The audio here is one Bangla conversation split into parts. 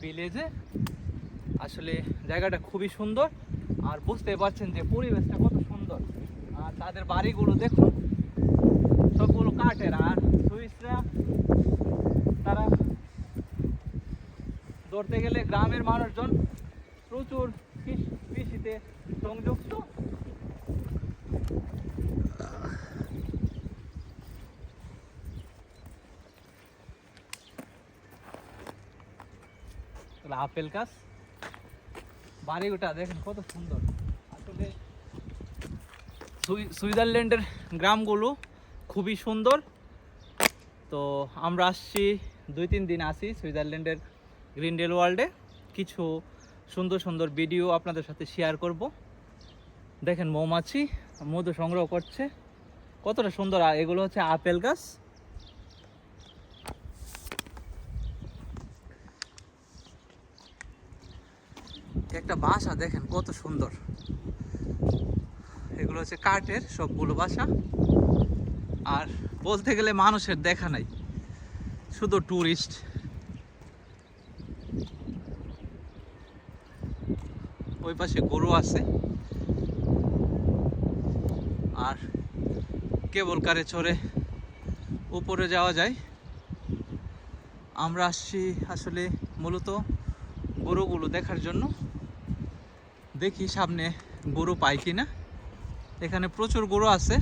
ভিলেজে। আসলে জায়গাটা খুবই সুন্দর, আর বুঝতে পারছেন যে পরিবেশটা কত সুন্দর। আর তাদের বাড়িগুলো দেখুন, সবগুলো কাঠের। আর সুইসরা তারা ধরতে গেলে গ্রামের মানুষজন প্রচুর কৃষিতে সংযুক্ত। আপেল গাছ, বাড়িটা দেখেন কত সুন্দর। আসলে সুইজারল্যান্ডের গ্রামগুলো খুবই সুন্দর। তো আমরা আসছি 2-3 দিন আসি সুইজারল্যান্ডের গ্রিন্ডেল ওয়ার্ল্ডে। কিছু সুন্দর সুন্দর ভিডিও আপনাদের সাথে শেয়ার করব। দেখেন মৌমাছি মধু সংগ্রহ করছে, কতটা সুন্দর। আর এগুলো হচ্ছে আপেল গাছ। একটা বাসা দেখেন কত সুন্দর, এগুলো হচ্ছে কাঠের সবগুলো বাসা। আর বলতে গেলে মানুষের দেখা নাই, শুধু টুরিস্ট। ওই পাশে গরু আছে, আর কেবল কারে চড়ে উপরে যাওয়া যায়। আমরা আসছি আসলে মূলত গরুগুলো দেখার জন্য। দেখি সামনে গরু পাই কিনা। এখানে প্রচুর গরু আছে।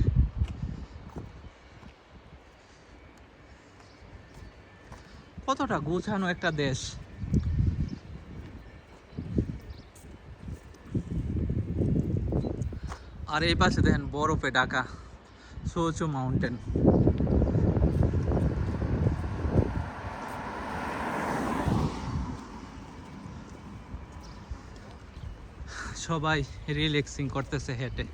কতটা গোছানো একটা দেশ। আর এই পাশে দেখেন বরফে ঢাকা সোচু মাউন্টেন। সবাই রিল্যাক্সিং করতেছে হেঁটে।